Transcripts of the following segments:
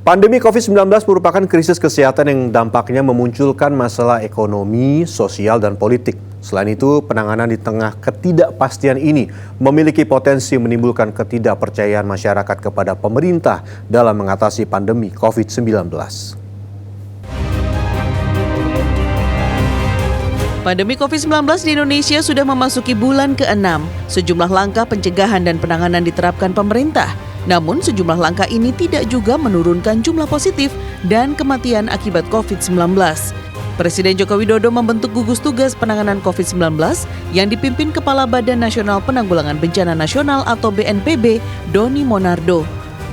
Pandemi COVID-19 merupakan krisis kesehatan yang dampaknya memunculkan masalah ekonomi, sosial, dan politik. Selain itu, penanganan di tengah ketidakpastian ini memiliki potensi menimbulkan ketidakpercayaan masyarakat kepada pemerintah dalam mengatasi pandemi COVID-19. Pandemi COVID-19 di Indonesia sudah memasuki bulan ke-6. Sejumlah langkah pencegahan dan penanganan diterapkan pemerintah. Namun sejumlah langkah ini tidak juga menurunkan jumlah positif dan kematian akibat COVID-19. Presiden Joko Widodo membentuk gugus tugas penanganan COVID-19 yang dipimpin Kepala Badan Nasional Penanggulangan Bencana Nasional atau BNPB, Doni Monardo.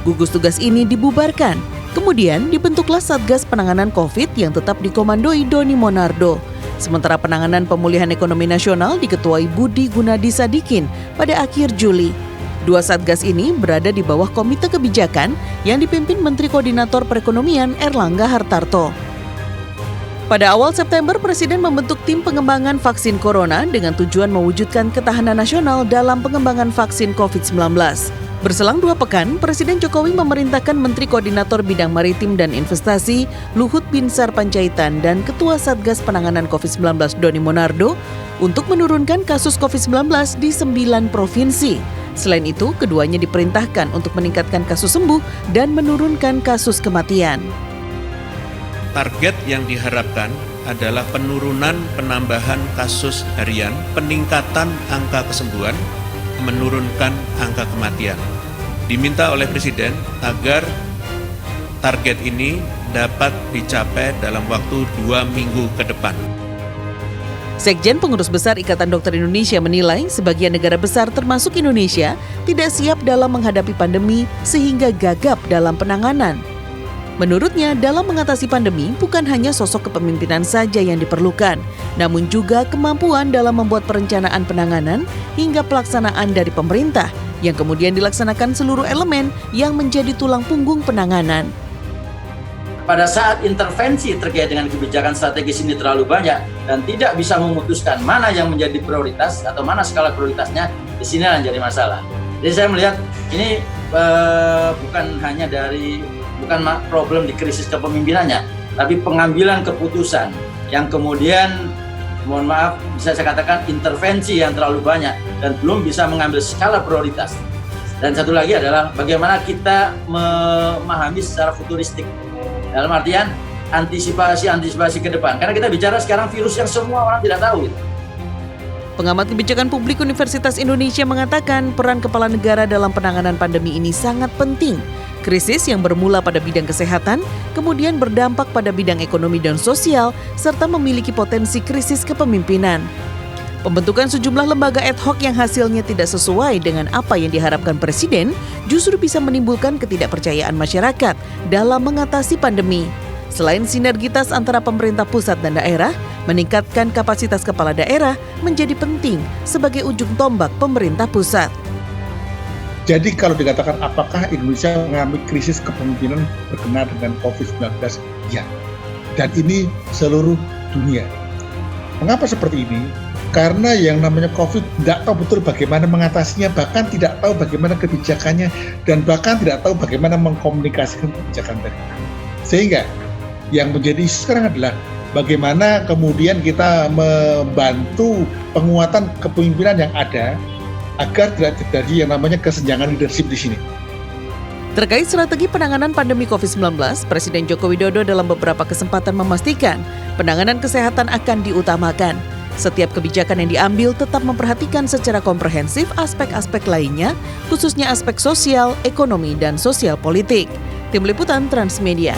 Gugus tugas ini dibubarkan. Kemudian dibentuklah Satgas Penanganan COVID yang tetap dikomandoi Doni Monardo. Sementara penanganan pemulihan ekonomi nasional diketuai Budi Gunadi Sadikin pada akhir Juli. Dua Satgas ini berada di bawah Komite Kebijakan yang dipimpin Menteri Koordinator Perekonomian Erlangga Hartarto. Pada awal September, Presiden membentuk tim pengembangan vaksin corona dengan tujuan mewujudkan ketahanan nasional dalam pengembangan vaksin COVID-19. Berselang 2 pekan, Presiden Jokowi memerintahkan Menteri Koordinator Bidang Maritim dan Investasi Luhut Binsar Panjaitan dan Ketua Satgas Penanganan COVID-19 Doni Monardo untuk menurunkan kasus COVID-19 di 9 provinsi. Selain itu, keduanya diperintahkan untuk meningkatkan kasus sembuh dan menurunkan kasus kematian. Target yang diharapkan adalah penurunan penambahan kasus harian, peningkatan angka kesembuhan, menurunkan angka kematian. Diminta oleh Presiden agar target ini dapat dicapai dalam waktu 2 minggu ke depan. Sekjen Pengurus Besar Ikatan Dokter Indonesia menilai sebagian negara besar termasuk Indonesia tidak siap dalam menghadapi pandemi sehingga gagap dalam penanganan. Menurutnya, dalam mengatasi pandemi bukan hanya sosok kepemimpinan saja yang diperlukan, namun juga kemampuan dalam membuat perencanaan penanganan hingga pelaksanaan dari pemerintah yang kemudian dilaksanakan seluruh elemen yang menjadi tulang punggung penanganan. Pada saat intervensi terkait dengan kebijakan strategis ini terlalu banyak dan tidak bisa memutuskan mana yang menjadi prioritas atau mana skala prioritasnya, di sini yang jadi masalah. Jadi saya melihat ini bukan problem di krisis kepemimpinannya, tapi pengambilan keputusan yang kemudian, mohon maaf, bisa saya katakan intervensi yang terlalu banyak dan belum bisa mengambil skala prioritas. Dan satu lagi adalah bagaimana kita memahami secara futuristik. Dalam artian antisipasi ke depan. Karena kita bicara sekarang virus yang semua orang tidak tahu. Pengamat kebijakan publik Universitas Indonesia mengatakan peran kepala negara dalam penanganan pandemi ini sangat penting. Krisis yang bermula pada bidang kesehatan, kemudian berdampak pada bidang ekonomi dan sosial, serta memiliki potensi krisis kepemimpinan. Pembentukan sejumlah lembaga ad hoc yang hasilnya tidak sesuai dengan apa yang diharapkan Presiden justru bisa menimbulkan ketidakpercayaan masyarakat dalam mengatasi pandemi. Selain sinergitas antara pemerintah pusat dan daerah, meningkatkan kapasitas kepala daerah menjadi penting sebagai ujung tombak pemerintah pusat. Jadi kalau dikatakan apakah Indonesia mengalami krisis kepemimpinan berkenaan dengan COVID-19? Ya, dan ini seluruh dunia. Mengapa seperti ini? Karena yang namanya COVID tidak tahu betul bagaimana mengatasinya, bahkan tidak tahu bagaimana kebijakannya, dan bahkan tidak tahu bagaimana mengkomunikasikan kebijakan tadi. Sehingga yang menjadi isu sekarang adalah bagaimana kemudian kita membantu penguatan kepemimpinan yang ada agar tidak terjadi yang namanya kesenjangan leadership di sini. Terkait strategi penanganan pandemi COVID-19, Presiden Joko Widodo dalam beberapa kesempatan memastikan penanganan kesehatan akan diutamakan. Setiap kebijakan yang diambil tetap memperhatikan secara komprehensif aspek-aspek lainnya, khususnya aspek sosial, ekonomi, dan sosial politik. Tim Liputan Transmedia.